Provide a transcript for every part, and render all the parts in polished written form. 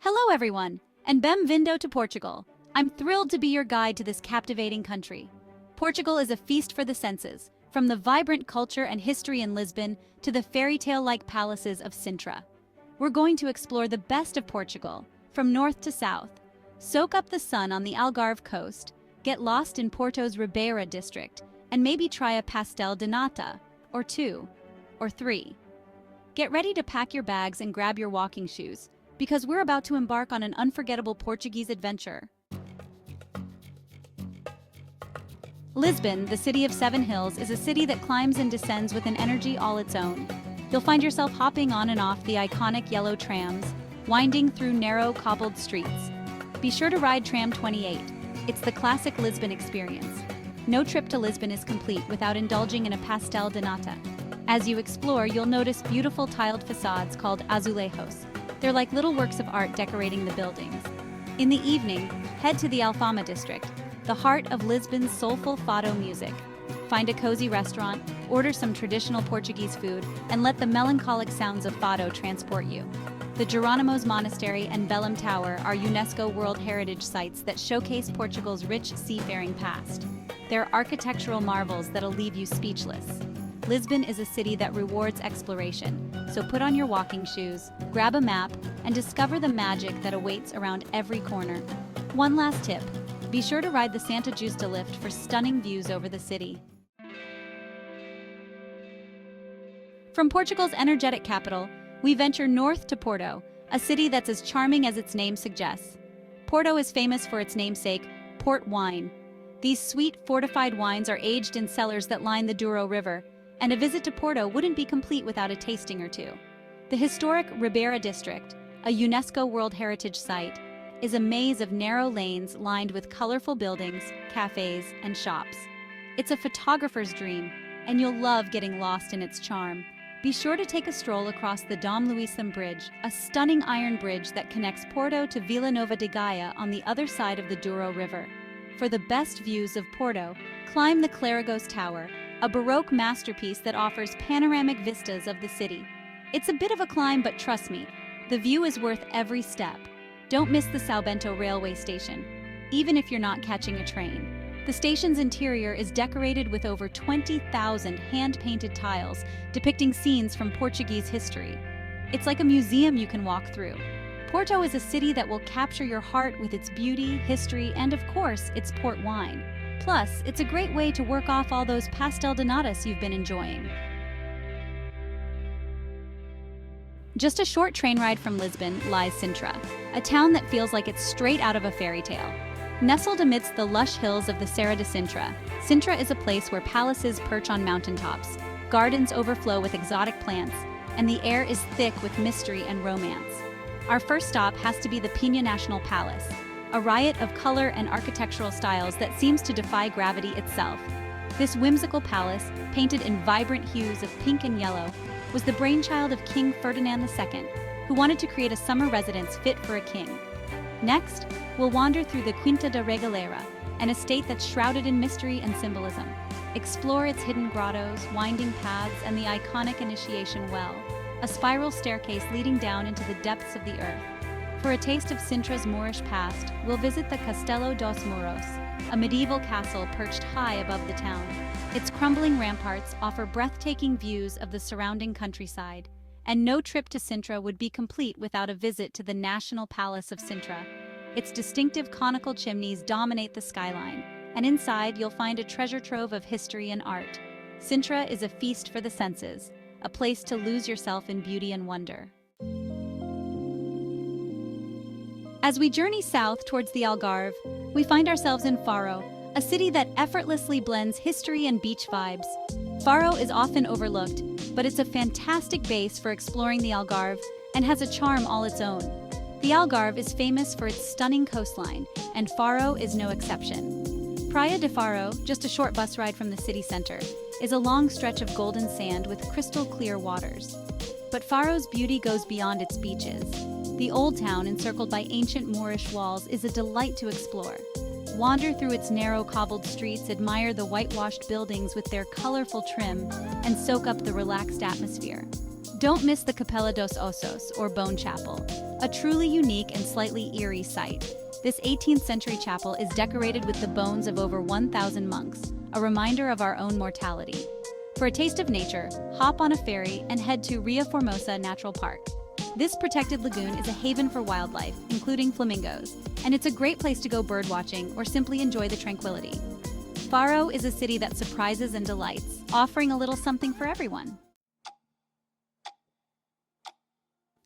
Hello everyone, and bem-vindo to Portugal. I'm thrilled to be your guide to this captivating country. Portugal is a feast for the senses, from the vibrant culture and history in Lisbon to the fairy tale-like palaces of Sintra. We're going to explore the best of Portugal, from north to south. Soak up the sun on the Algarve coast, get lost in Porto's Ribeira district, and maybe try a pastel de nata, or two, or three. Get ready to pack your bags and grab your walking shoes, because we're about to embark on an unforgettable Portuguese adventure. Lisbon, the city of seven hills, is a city that climbs and descends with an energy all its own. You'll find yourself hopping on and off the iconic yellow trams, winding through narrow, cobbled streets. Be sure to ride Tram 28. It's the classic Lisbon experience. No trip to Lisbon is complete without indulging in a pastel de nata. As you explore, you'll notice beautiful tiled facades called azulejos. They're like little works of art decorating the buildings. In the evening, head to the Alfama district, the heart of Lisbon's soulful fado music. Find a cozy restaurant, order some traditional Portuguese food, and let the melancholic sounds of fado transport you. The Jerónimos Monastery and Belém Tower are UNESCO World Heritage Sites that showcase Portugal's rich seafaring past. They're architectural marvels that'll leave you speechless. Lisbon is a city that rewards exploration, so put on your walking shoes, grab a map, and discover the magic that awaits around every corner. One last tip, be sure to ride the Santa Justa lift for stunning views over the city. From Portugal's energetic capital, we venture north to Porto, a city that's as charming as its name suggests. Porto is famous for its namesake, port wine. These sweet, fortified wines are aged in cellars that line the Douro River, and a visit to Porto wouldn't be complete without a tasting or two. The historic Ribeira district, a UNESCO World Heritage Site, is a maze of narrow lanes lined with colorful buildings, cafes, and shops. It's a photographer's dream, and you'll love getting lost in its charm. Be sure to take a stroll across the Dom Luísam Bridge, a stunning iron bridge that connects Porto to Vila Nova de Gaia on the other side of the Douro River. For the best views of Porto, climb the Clarigos Tower, a Baroque masterpiece that offers panoramic vistas of the city. It's a bit of a climb, but trust me, the view is worth every step. Don't miss the São Bento railway station, even if you're not catching a train. The station's interior is decorated with over 20,000 hand-painted tiles depicting scenes from Portuguese history. It's like a museum you can walk through. Porto is a city that will capture your heart with its beauty, history, and of course, its port wine. Plus, it's a great way to work off all those pastel de natas you've been enjoying. Just a short train ride from Lisbon lies Sintra, a town that feels like it's straight out of a fairy tale. Nestled amidst the lush hills of the Serra de Sintra, Sintra is a place where palaces perch on mountaintops, gardens overflow with exotic plants, and the air is thick with mystery and romance. Our first stop has to be the Penha National Palace, a riot of color and architectural styles that seems to defy gravity itself. This whimsical palace, painted in vibrant hues of pink and yellow, was the brainchild of King Ferdinand II, who wanted to create a summer residence fit for a king. Next, we'll wander through the Quinta da Regaleira, an estate that's shrouded in mystery and symbolism. Explore its hidden grottos, winding paths, and the iconic initiation well, a spiral staircase leading down into the depths of the earth. For a taste of Sintra's Moorish past, we'll visit the Castelo dos Muros, a medieval castle perched high above the town. Its crumbling ramparts offer breathtaking views of the surrounding countryside, and no trip to Sintra would be complete without a visit to the National Palace of Sintra. Its distinctive conical chimneys dominate the skyline, and inside you'll find a treasure trove of history and art. Sintra is a feast for the senses, a place to lose yourself in beauty and wonder. As we journey south towards the Algarve, we find ourselves in Faro, a city that effortlessly blends history and beach vibes. Faro is often overlooked, but it's a fantastic base for exploring the Algarve and has a charm all its own. The Algarve is famous for its stunning coastline, and Faro is no exception. Praia de Faro, just a short bus ride from the city center, is a long stretch of golden sand with crystal clear waters. But Faro's beauty goes beyond its beaches. The old town, encircled by ancient Moorish walls, is a delight to explore. Wander through its narrow cobbled streets, admire the whitewashed buildings with their colorful trim, and soak up the relaxed atmosphere. Don't miss the Capela dos Ossos, or Bone Chapel, a truly unique and slightly eerie sight. This 18th century chapel is decorated with the bones of over 1,000 monks, a reminder of our own mortality. For a taste of nature, hop on a ferry and head to Ria Formosa Natural Park. This protected lagoon is a haven for wildlife, including flamingos, and it's a great place to go birdwatching or simply enjoy the tranquility. Faro is a city that surprises and delights, offering a little something for everyone.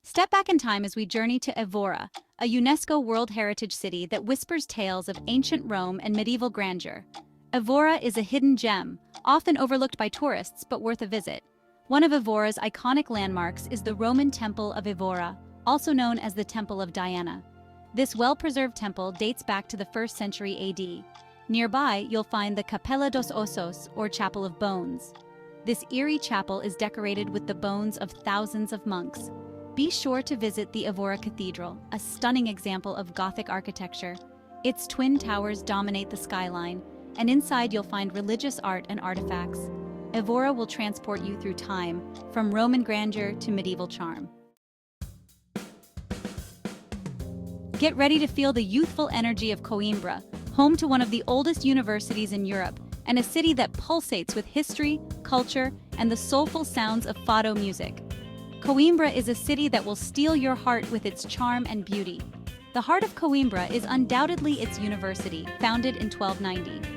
Step back in time as we journey to Évora, a UNESCO World Heritage City that whispers tales of ancient Rome and medieval grandeur. Évora is a hidden gem, often overlooked by tourists but worth a visit. One of Évora's iconic landmarks is the Roman Temple of Évora, also known as the Temple of Diana. This well-preserved temple dates back to the 1st century AD. Nearby, you'll find the Capela dos Ossos, or Chapel of Bones. This eerie chapel is decorated with the bones of thousands of monks. Be sure to visit the Évora Cathedral, a stunning example of Gothic architecture. Its twin towers dominate the skyline, and inside you'll find religious art and artifacts. Évora will transport you through time, from Roman grandeur to medieval charm. Get ready to feel the youthful energy of Coimbra, home to one of the oldest universities in Europe, and a city that pulsates with history, culture, and the soulful sounds of fado music. Coimbra is a city that will steal your heart with its charm and beauty. The heart of Coimbra is undoubtedly its university, founded in 1290.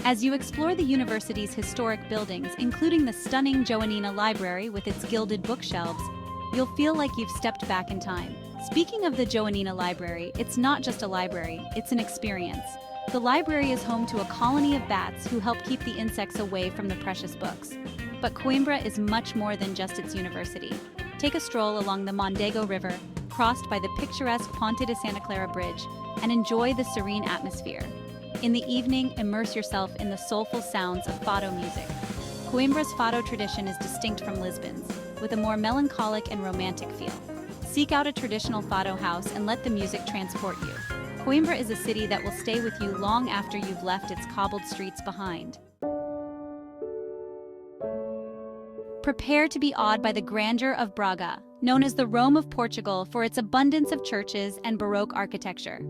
As you explore the university's historic buildings, including the stunning Joanina Library with its gilded bookshelves, you'll feel like you've stepped back in time. Speaking of the Joanina Library, it's not just a library, it's an experience. The library is home to a colony of bats who help keep the insects away from the precious books. But Coimbra is much more than just its university. Take a stroll along the Mondego River, crossed by the picturesque Ponte de Santa Clara Bridge, and enjoy the serene atmosphere. In the evening, immerse yourself in the soulful sounds of fado music. Coimbra's fado tradition is distinct from Lisbon's, with a more melancholic and romantic feel. Seek out a traditional fado house and let the music transport you. Coimbra is a city that will stay with you long after you've left its cobbled streets behind. Prepare to be awed by the grandeur of Braga, known as the Rome of Portugal for its abundance of churches and Baroque architecture.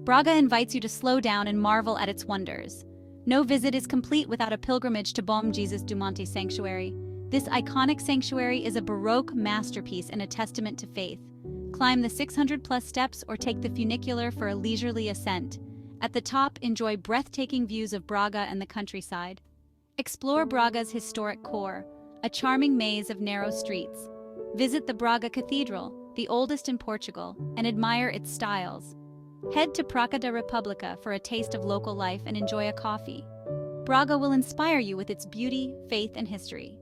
Braga invites you to slow down and marvel at its wonders. No visit is complete without a pilgrimage to Bom Jesus do Monte Sanctuary. This iconic sanctuary is a Baroque masterpiece and a testament to faith. Climb the 600-plus steps or take the funicular for a leisurely ascent. At the top, enjoy breathtaking views of Braga and the countryside. Explore Braga's historic core, a charming maze of narrow streets. Visit the Braga Cathedral, the oldest in Portugal, and admire its styles. Head to Praça da República for a taste of local life and enjoy a coffee. Braga will inspire you with its beauty, faith, and history.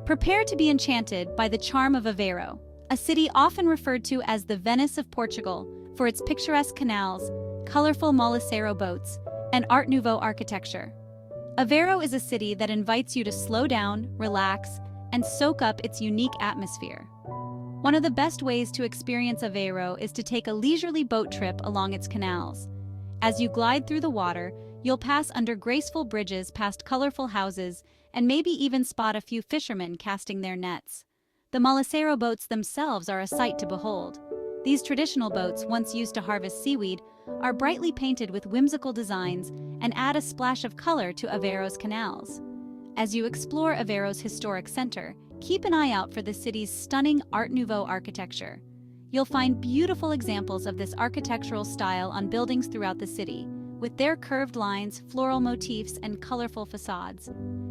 Prepare to be enchanted by the charm of Aveiro, a city often referred to as the Venice of Portugal for its picturesque canals, colorful Molicero boats, and Art Nouveau architecture. Aveiro is a city that invites you to slow down, relax, and soak up its unique atmosphere. One of the best ways to experience Aveiro is to take a leisurely boat trip along its canals. As you glide through the water, you'll pass under graceful bridges past colorful houses and maybe even spot a few fishermen casting their nets. The Molicero boats themselves are a sight to behold. These traditional boats, once used to harvest seaweed, are brightly painted with whimsical designs and add a splash of color to Aveiro's canals. As you explore Aveiro's historic center, keep an eye out for the city's stunning Art Nouveau architecture. You'll find beautiful examples of this architectural style on buildings throughout the city, with their curved lines, floral motifs, and colorful facades.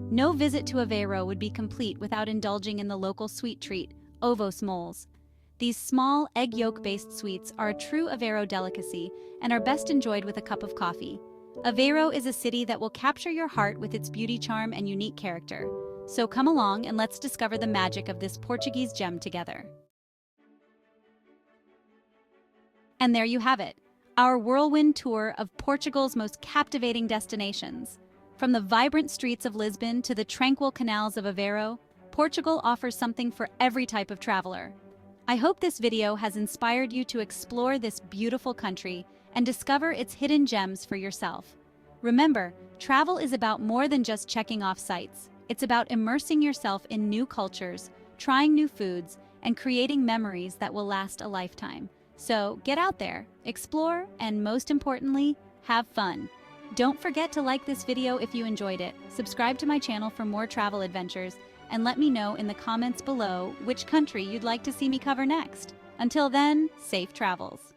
No visit to Aveiro would be complete without indulging in the local sweet treat, ovos moles. These small, egg yolk-based sweets are a true Aveiro delicacy and are best enjoyed with a cup of coffee. Aveiro is a city that will capture your heart with its beauty, charm, and unique character. So come along and let's discover the magic of this Portuguese gem together. And there you have it, our whirlwind tour of Portugal's most captivating destinations. From the vibrant streets of Lisbon to the tranquil canals of Aveiro, Portugal offers something for every type of traveler. I hope this video has inspired you to explore this beautiful country and discover its hidden gems for yourself. Remember, travel is about more than just checking off sites. It's about immersing yourself in new cultures, trying new foods, and creating memories that will last a lifetime. So get out there, explore, and most importantly, have fun. Don't forget to like this video if you enjoyed it, subscribe to my channel for more travel adventures, and let me know in the comments below which country you'd like to see me cover next. Until then, safe travels.